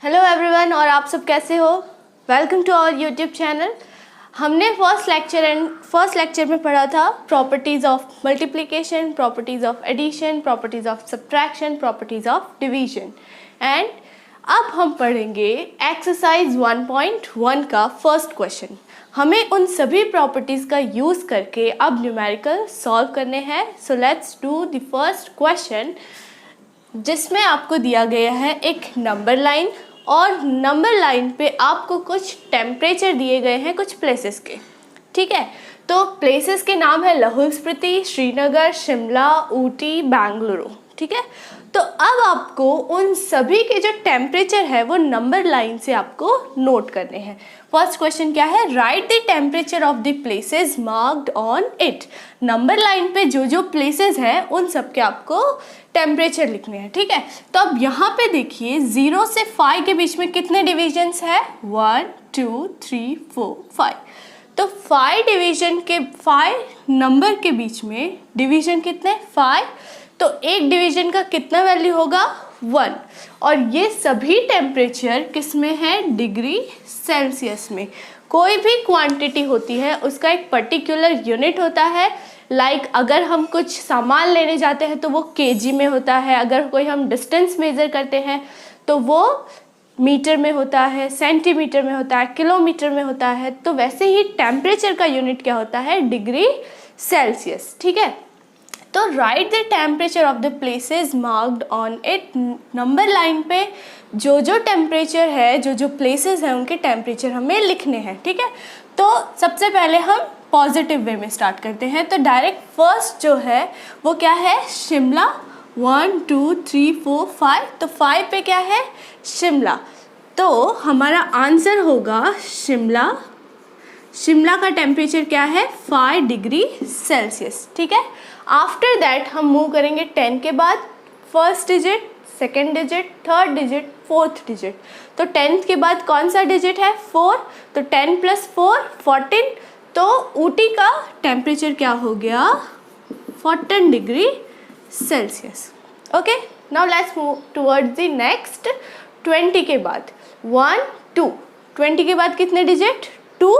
Hello everyone, और आप सब कैसे हो? Welcome to our YouTube channel. हमने फर्स्ट लेक्चर में पढ़ा था properties of multiplication, properties of addition, properties of subtraction, properties of division. And अब हम पढ़ेंगे एक्सरसाइज 1.1 का फर्स्ट क्वेश्चन। हमें उन सभी प्रॉपर्टीज़ का यूज़ करके अब न्यूमेरिकल सॉल्व करने हैं। So let's do the first question, जिसमें आपको दिया गया है एक नंबर लाइन, और नंबर लाइन पे आपको कुछ टेम्परेचर दिए गए हैं कुछ प्लेसेस के। ठीक है, तो प्लेसेस के नाम है लाहौल स्पीति, श्रीनगर, शिमला, ऊटी, बेंगलुरु। ठीक है, तो अब आपको उन सभी के जो टेम्परेचर है वो नंबर लाइन से आपको नोट करने हैं। फर्स्ट क्वेश्चन क्या है? Right the temperature of the places marked on it. Number line पे जो जो प्लेसेस हैं उन सब के आपको टेम्परेचर लिखने हैं। ठीक है, तो अब यहाँ पे देखिए 0 से 5 के बीच में कितने डिविजन्स है? 1 2 3 4 5। तो 5 नंबर के बीच में डिवीजन कितने? 5। तो एक डिवीजन का कितना वैल्यू होगा? 1। और ये सभी टेम्परेचर किस में है? डिग्री सेल्सियस में। कोई भी क्वांटिटी होती है उसका एक पर्टिकुलर यूनिट होता है। लाइक अगर हम कुछ सामान लेने जाते हैं तो वो केजी में होता है, अगर कोई हम डिस्टेंस मेज़र करते हैं तो वो मीटर में होता है, सेंटीमीटर में होता है, किलोमीटर में होता है। तो वैसे ही टेम्परेचर का यूनिट क्या होता है? Degree Celsius. ठीक है, तो right the temperature of the places marked on it. Number line पे जो जो टेम्परेचर है, जो जो प्लेसेस हैं उनके टेम्परेचर हमें लिखने हैं। ठीक है, तो सबसे पहले हम पॉजिटिव वे में स्टार्ट करते हैं। तो डायरेक्ट फर्स्ट जो है वो क्या है? शिमला। 1 2 3 4 5। तो 5 पे क्या है? शिमला। तो हमारा आंसर होगा शिमला। शिमला का टेम्परेचर क्या है? 5 डिग्री सेल्सियस। ठीक है, आफ्टर दैट हम मूव करेंगे 10 के बाद first digit, second digit, third digit, fourth digit. तो 10 के बाद कौन सा डिजिट है? 4। तो 10 + 4 14। तो ऊटी का टेम्परेचर क्या हो गया? 14 degree Celsius. Okay, now let's move towards the next. 20 के बाद 1 2। 20 के बाद कितने डिजिट? 2।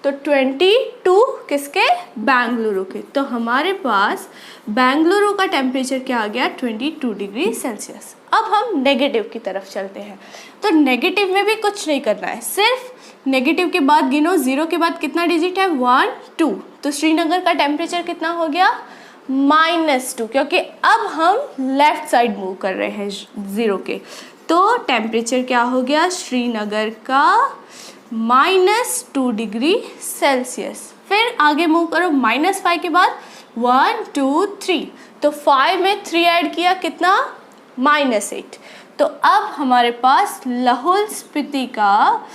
तो 22 किसके? बेंगलुरु के। तो हमारे पास बेंगलुरु का टेम्परेचर क्या आ गया? 22 डिग्री सेल्सियस। अब हम नेगेटिव की तरफ चलते हैं। तो नेगेटिव में भी कुछ नहीं करना है, सिर्फ नेगेटिव के बाद गिनो। 0 के बाद कितना डिजिट है? 1 2। तो श्रीनगर का टेम्परेचर कितना हो गया? -2, क्योंकि अब हम लेफ्ट साइड मूव कर रहे हैं 0 के। तो टेम्परेचर क्या हो गया श्रीनगर का? -2 डिग्री सेल्सियस। फिर आगे मूव करो, -5 के बाद 1 2 3। तो 5 में 3 ऐड किया, कितना? -8। तो अब हमारे पास लाहौल स्पीति का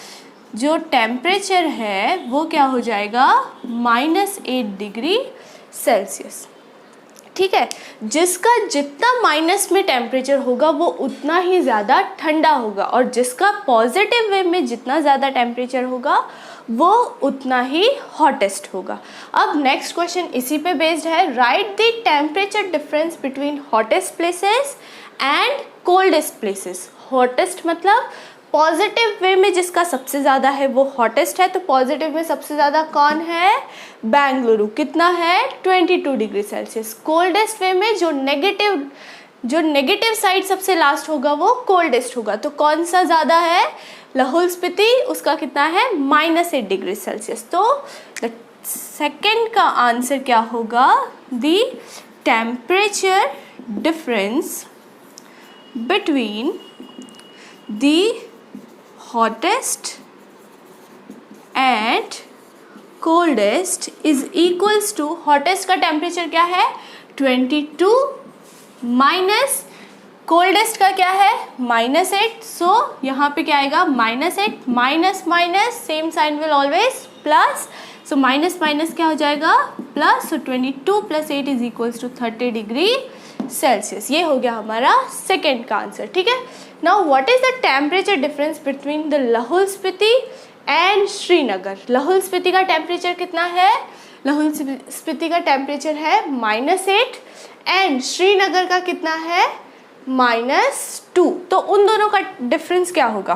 जो टेम्परेचर है वो क्या हो जाएगा? -8 डिग्री सेल्सियस। ठीक है, जिसका जितना माइनस में टेम्परेचर होगा वो उतना ही ज़्यादा ठंडा होगा, और जिसका पॉजिटिव वे में जितना ज़्यादा टेम्परेचर होगा वो उतना ही हॉटेस्ट होगा। अब नेक्स्ट क्वेश्चन इसी पे बेस्ड है। Right the temperature difference between hottest places and coldest places. Hottest मतलब पॉजिटिव वे में जिसका सबसे ज़्यादा है वो हॉटेस्ट है। तो पॉजिटिव में सबसे ज़्यादा कौन है? बेंगलुरु। कितना है? 22 डिग्री सेल्सियस। कोल्डेस्ट वे में जो नेगेटिव साइड सबसे लास्ट होगा वो कोल्डेस्ट होगा। तो कौन सा ज़्यादा है? लाहौल स्पीति। उसका कितना है? -8 डिग्री सेल्सियस। तो द सेकेंड का आंसर क्या होगा? The temperature difference between the hottest and coldest is equals to, hottest का टेम्परेचर क्या है? 22 माइनस कोल्डेस्ट का क्या है? -8। सो यहाँ पे क्या आएगा? -8 minus minus same sign will always plus. So minus minus क्या हो जाएगा? Plus. So 22 + 8 is equals to 30 degree Celsius. ये हो गया हमारा सेकेंड का आंसर। ठीक है, now what is the temperature difference between the Lahaul Spiti and Srinagar? Lahaul Spiti का टेम्परेचर कितना है? लाहौल स्पीति का टेम्परेचर है -8 एंड श्रीनगर का कितना है? -2। तो उन दोनों का डिफरेंस क्या होगा?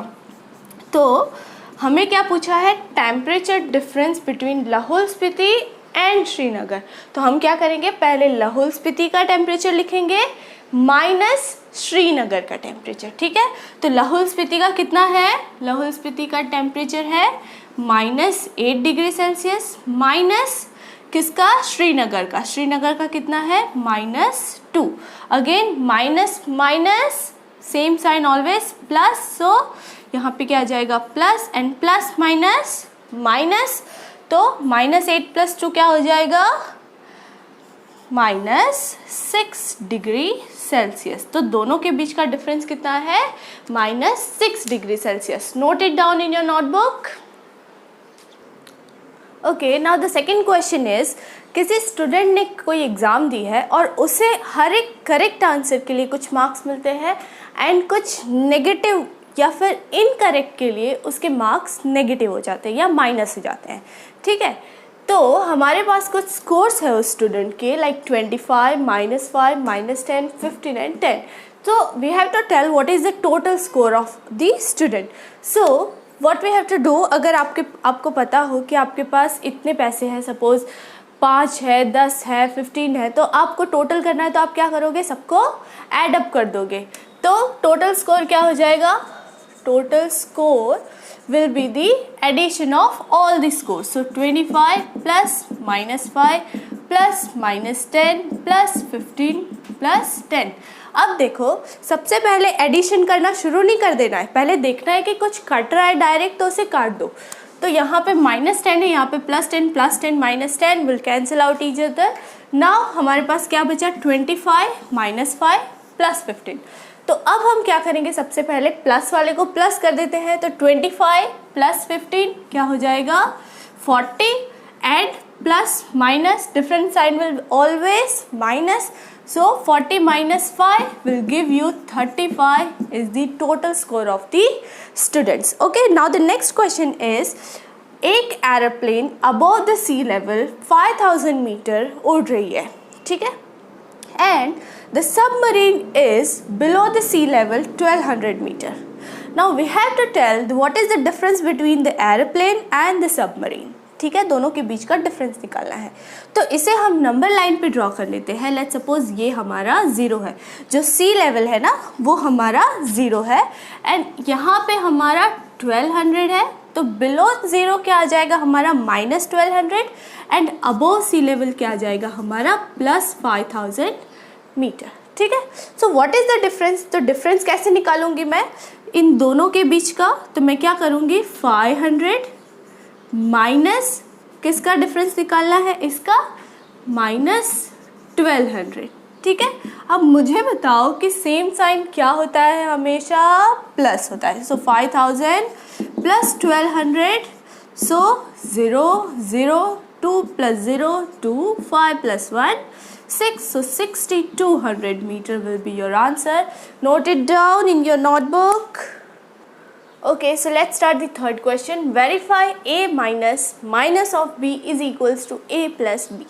तो हमें क्या पूछा है? Temperature difference between Lahaul Spiti and Srinagar. तो हम क्या करेंगे, पहले लाहौल स्पीति का टेम्परेचर लिखेंगे माइनस श्रीनगर का टेम्परेचर, ठीक है। तो लाहौल स्पीति का कितना है? लाहौल स्पीति का टेम्परेचर है -8 डिग्री सेल्सियस, माइनस किसका? श्रीनगर का। श्रीनगर का कितना है? -2। Again minus minus, same sign always, plus, so यहाँ पे क्या आ जाएगा? Plus, and plus minus minus, तो -8 + 2 क्या हो जाएगा? -6 डिग्री सेल्सियस। तो दोनों के बीच का डिफरेंस कितना है? -6 degree Celsius. Note it down in your notebook. Okay, now the second question is, किसी स्टूडेंट ने कोई एग्ज़ाम दी है और उसे हर एक करेक्ट आंसर के लिए कुछ मार्क्स मिलते हैं एंड कुछ नेगेटिव या फिर इनकरेक्ट के लिए उसके मार्क्स नेगेटिव हो जाते हैं या माइनस हो जाते हैं, ठीक है। तो हमारे पास कुछ स्कोर्स है उस स्टूडेंट के, लाइक 25, -5, -10, 15 एंड 10। तो we have to tell what is the total score of the student. So what we have to do, अगर आपको पता हो कि आपके पास इतने पैसे हैं, सपोज 5 है, 10 है, 15 है, तो आपको टोटल करना है, तो आप क्या करोगे? सबको ऐड अप कर दोगे। तो टोटल स्कोर क्या हो जाएगा? Total score will be the addition of all the scores. So 25 plus -5 plus -10 plus 15 plus 10. अब देखो, सबसे पहले एडिशन करना शुरू नहीं कर देना है, पहले देखना है कि कुछ कट रहा है डायरेक्ट, तो उसे काट दो। तो यहाँ पे -10 है, यहाँ पे +10 +10 -10 will cancel out each other. Now हमारे पास क्या बचा? 25 -5 + 15। तो अब हम क्या करेंगे? सबसे पहले प्लस वाले को प्लस कर देते हैं। तो 25 + 15 क्या हो जाएगा? 40, and plus minus, different sign will always minus, so 40 - 5 will give you 35 is the total score of the students. Okay, now the next question is, एक aeroplane above the sea level 5000 metre उड़ रही है, ठीक है, and the submarine is below the sea level 1200 meter. Now we have to tell what is the difference between the airplane and the submarine. ठीक है, दोनों के बीच का डिफरेंस निकालना है। तो इसे हम नंबर लाइन पे ड्रॉ कर लेते हैं। लेट्स सपोज ये हमारा 0 है, जो सी लेवल है ना वो हमारा 0 है, एंड यहाँ पे हमारा 1200 है, तो बिलो 0 क्या आ जाएगा? हमारा -1200, एंड अबोव सी लेवल क्या आ जाएगा? हमारा +5000 मीटर, ठीक है। So what is the difference? तो डिफरेंस कैसे निकालूंगी मैं इन दोनों के बीच का? तो मैं क्या करूँगी? 500 माइनस किसका डिफरेंस निकालना है? इसका -1200, ठीक है। अब मुझे बताओ कि सेम साइन क्या होता है? हमेशा प्लस होता है। सो 5000 + 1200, सो 0 0 2 + 0 2 5 + 1 6, so 6200 meter will be your answer. Note it down in your notebook. Okay, so let's start the third question. Verify a minus of b is equals to a plus b.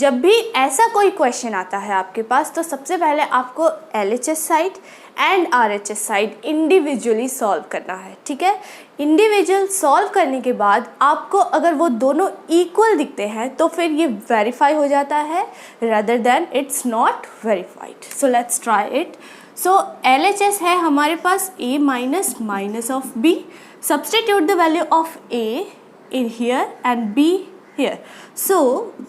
जब भी ऐसा कोई question आता है आपके पास, तो सबसे पहले आपको LHS side and RHS side individually solve करना है, ठीक है। इंडिविजुअल सॉल्व करने के बाद आपको अगर वो दोनों इक्वल दिखते हैं तो फिर ये वेरीफाई हो जाता है, rather than it's not verified. So let's try it. So LHS है हमारे पास a minus of b. Substitute the value of a in here and b here. So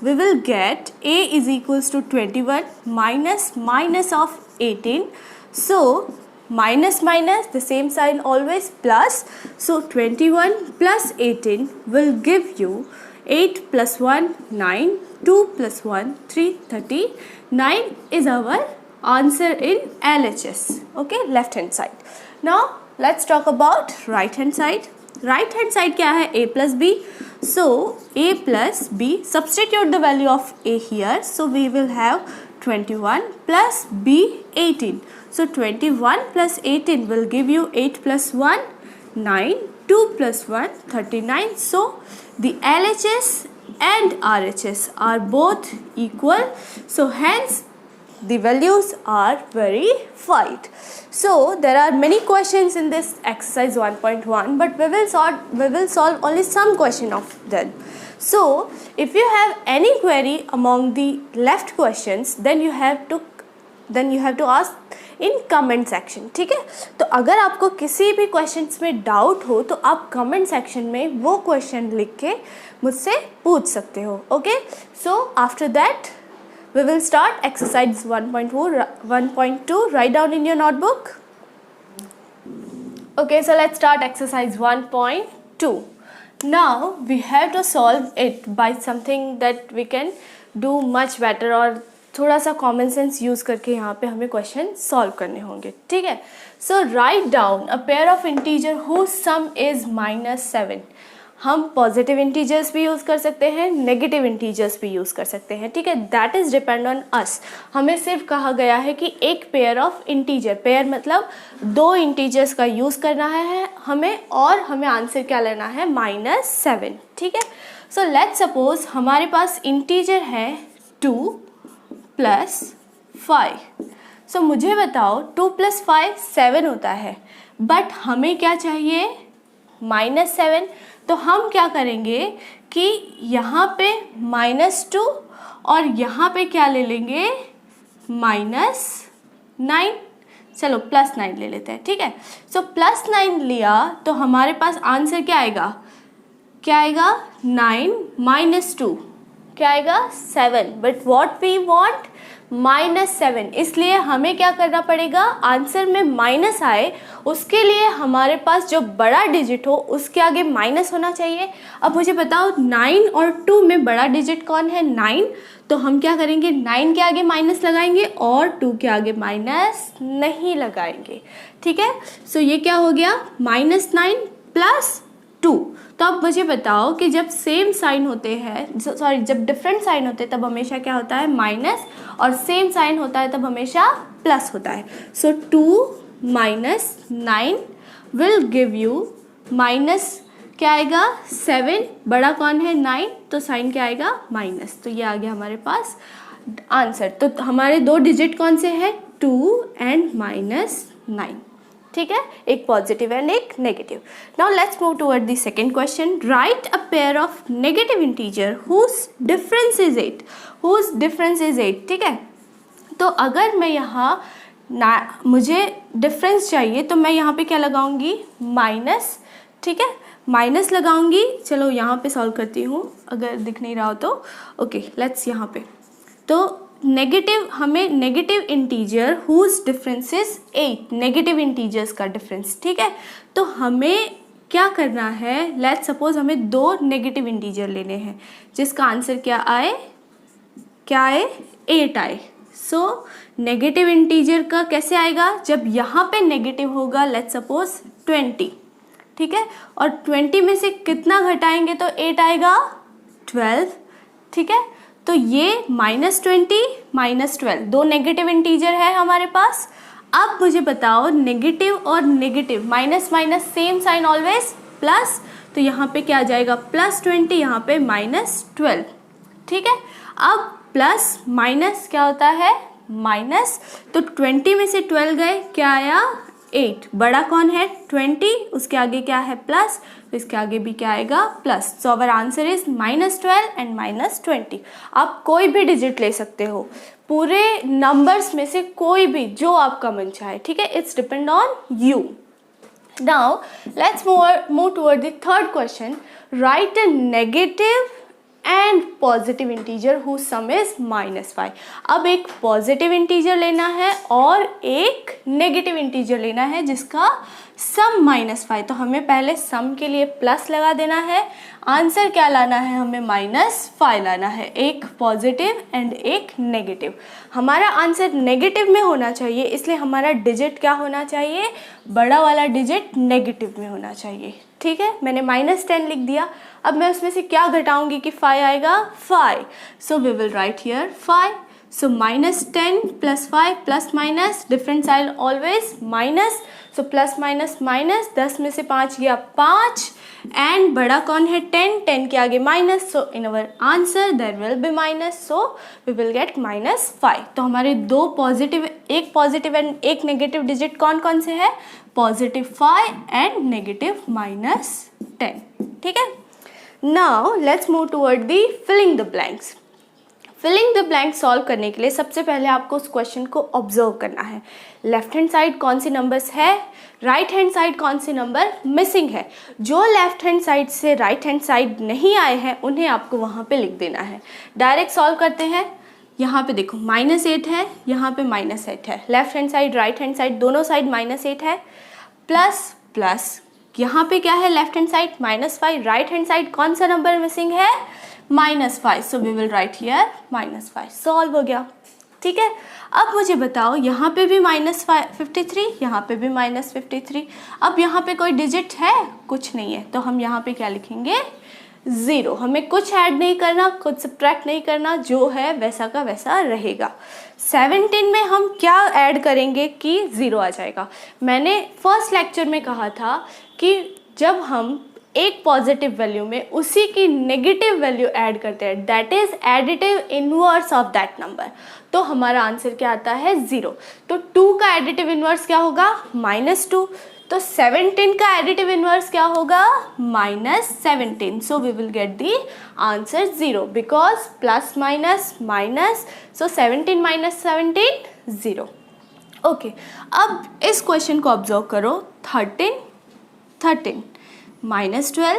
we will get a is equals to 21 minus of 18. So minus the same sign always plus. So 21 plus 18 will give you 8 plus 1 9, 2 plus 1 3, 30. 9 is our answer in LHS. Okay, left hand side. Now let's talk about right hand side. Right hand side क्या है? a plus b. So a plus b, substitute the value of a here. So we will have 21 plus b 18. So 21 plus 18 will give you 8 plus 1 9, 2 plus 1 39. So the LHS and RHS are both equal. So hence the values are verified. So there are many questions in this exercise 1.1, but we will solve only some question of them. So if you have any query among the left questions, then you have to ask in comment section. ठीक है, तो अगर आपको किसी भी questions में doubt हो तो आप कमेंट सेक्शन में वो क्वेश्चन लिख के मुझसे पूछ सकते हो. Okay, so after that we will start exercise 1.2. Write down in your notebook. Okay, so let's start exercise 1.2. Now we have to solve it by something that we can do much better, और थोड़ा सा common sense use करके यहाँ पे हमें question solve करने होंगे. ठीक है, so right down a pair of integer whose sum is -7. हम पॉजिटिव इंटीजर्स भी यूज़ कर सकते हैं, नेगेटिव इंटीजर्स भी यूज़ कर सकते हैं. ठीक है, that is depend on us. हमें सिर्फ कहा गया है कि एक पेयर ऑफ इंटीजर, पेयर मतलब 2 इंटीजर्स का यूज़ करना है हमें, और हमें आंसर क्या लेना है, -7. ठीक है, सो लेट्स सपोज हमारे पास इंटीजर है 2 + 5. सो मुझे बताओ 2 + 5 7 होता है, बट हमें क्या चाहिए, -7. तो हम क्या करेंगे कि यहाँ पे -2 और यहाँ पे क्या ले लेंगे, -9. चलो +9 ले लेते हैं. ठीक है, सो +9 लिया तो हमारे पास आंसर क्या आएगा, 9 - 2 क्या आएगा, 7. But what we want, -7. इसलिए हमें क्या करना पड़ेगा, आंसर में माइनस आए उसके लिए हमारे पास जो बड़ा डिजिट हो उसके आगे माइनस होना चाहिए. अब मुझे बताओ 9 और 2 में बड़ा डिजिट कौन है, 9. तो हम क्या करेंगे, 9 के आगे माइनस लगाएंगे और 2 के आगे माइनस नहीं लगाएंगे. ठीक है, सो ये क्या हो गया, -9 + 2. तो अब मुझे बताओ कि जब सेम साइन होते हैं, सॉरी जब डिफरेंट साइन होते हैं तब हमेशा क्या होता है, माइनस, और सेम साइन होता है तब हमेशा प्लस होता है. सो 2 - 9 विल गिव यू माइनस, क्या आएगा, 7. बड़ा कौन है, 9, तो साइन क्या आएगा, माइनस. तो ये आ गया हमारे पास आंसर. तो हमारे 2 डिजिट कौन से हैं, 2 and -9. ठीक है, एक पॉजिटिव एंड एक negative. Now let's move toward the second question. Write a pair of negative integer whose difference is 8. ठीक है, तो अगर मैं यहाँ मुझे डिफरेंस चाहिए तो मैं यहाँ पे क्या लगाऊंगी, माइनस. ठीक है, माइनस लगाऊंगी. चलो यहाँ पे सॉल्व करती हूँ अगर दिख नहीं रहा हो तो. ओके, लेट्स यहाँ पे तो नेगेटिव, हमें negative integer whose difference is 8, negative integers का डिफरेंस. ठीक है, तो हमें क्या करना है, लेट्स सपोज हमें 2 नेगेटिव इंटीजर लेने हैं जिसका आंसर क्या आए, 8 आए. सो नेगेटिव इंटीजर का कैसे आएगा, जब यहाँ पे नेगेटिव होगा, लेट्स सपोज 20. ठीक है, और 20 में से कितना घटाएंगे तो 8 आएगा, 12. ठीक है, तो ये -20 - 12 2 नेगेटिव इंटीजर है हमारे पास. अब मुझे बताओ नेगेटिव और negative, minus minus same sign always, plus. तो यहाँ पे क्या आ जाएगा, +20, यहाँ पे -12. ठीक है, अब प्लस माइनस क्या होता है, माइनस. तो 20 में से 12 गए, क्या आया, 8. बड़ा कौन है, 20, उसके आगे क्या है, प्लस, तो इसके आगे भी क्या आएगा, plus. So our answer is -12 and -20. आप कोई भी डिजिट ले सकते हो, पूरे नंबर्स में से कोई भी जो आपका मन चाहे. ठीक है, it's depend on you. Now let's move toward the third question. Write a negative and positive integer whose sum is -5. अब एक पॉजिटिव इंटीजर लेना है और एक नेगेटिव इंटीजर लेना है जिसका सम -5. तो हमें पहले सम के लिए प्लस लगा देना है. आंसर क्या लाना है, हमें -5 लाना है. एक पॉजिटिव एंड एक नेगेटिव. हमारा आंसर नेगेटिव में होना चाहिए, इसलिए हमारा डिजिट क्या होना चाहिए, बड़ा वाला डिजिट नेगेटिव में होना चाहिए. ठीक है, मैंने -10 लिख दिया. अब मैं उसमें से क्या घटाऊंगी कि 5 आएगा, 5. So we will write here 5. So -10 + 5 ± different side always minus. So plus minus minus, 10 में से 5 गया 5 एंड बड़ा कौन है 10, 10 के आगे minus. So in our answer there will be minus. So we will get -5. तो हमारे दो पॉजिटिव, एक पॉजिटिव एंड एक नेगेटिव डिजिट कौन कौन से है? +5 एंड -10. ठीक है. Now let's move toward the filling the blanks. Filling the blank solve करने के लिए सबसे पहले आपको उस क्वेश्चन को ऑब्जर्व करना है. लेफ्ट हैंड साइड कौन सी नंबर्स है, राइट हैंड साइड कौन सी नंबर मिसिंग है. जो लेफ्ट हैंड साइड से राइट हैंड साइड नहीं आए हैं उन्हें आपको वहाँ पे लिख देना है. डायरेक्ट सॉल्व करते हैं. यहाँ पे देखो -8 है, यहाँ पे -8 है. Left hand side right hand side दोनों साइड -8 है. प्लस प्लस यहाँ पे क्या है? Left hand side -5, right hand side कौन सा नंबर मिसिंग है? -5. So we will write here -5. Solve हो गया. ठीक है. अब मुझे बताओ यहाँ पे भी -53, यहाँ पे भी -53. अब यहाँ पे कोई डिजिट है? कुछ नहीं है. तो हम यहाँ पे क्या लिखेंगे? 0. हमें कुछ ऐड नहीं करना, कुछ सब्ट्रैक्ट नहीं करना, जो है वैसा का वैसा रहेगा. 17 में हम क्या ऐड करेंगे कि 0 आ जाएगा? मैंने फर्स्ट लेक्चर में कहा था कि जब हम एक पॉजिटिव वैल्यू में उसी की नेगेटिव वैल्यू ऐड करते हैं, that is additive inverse of that number, तो हमारा आंसर क्या आता है? 0. तो 2 का एडिटिव इनवर्स क्या होगा? -2. तो 17 का एडिटिव इनवर्स क्या होगा? -17. So we will get the answer 0 because plus minus minus. So 17 - 17 0. Okay. अब इस क्वेश्चन को ऑब्जर्व करो. 13 -12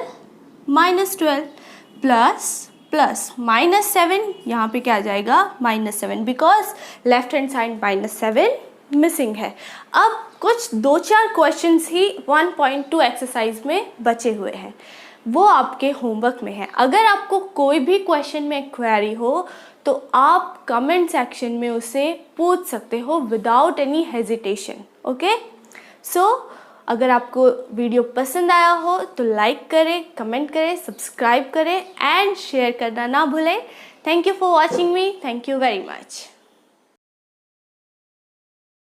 प्लस -7, यहाँ पे क्या आ जाएगा? -7 because left hand side -7 missing है. अब कुछ 2-4 क्वेश्चंस ही 1.2 एक्सरसाइज में बचे हुए हैं, वो आपके होमवर्क में है. अगर आपको कोई भी क्वेश्चन में क्वेरी हो तो आप कमेंट सेक्शन में उसे पूछ सकते हो विदाउट एनी हेजिटेशन. ओके. सो अगर आपको वीडियो पसंद आया हो तो लाइक करें, कमेंट करें, सब्सक्राइब करें एंड शेयर करना ना भूलें. Thank you for watching me. Thank you very much.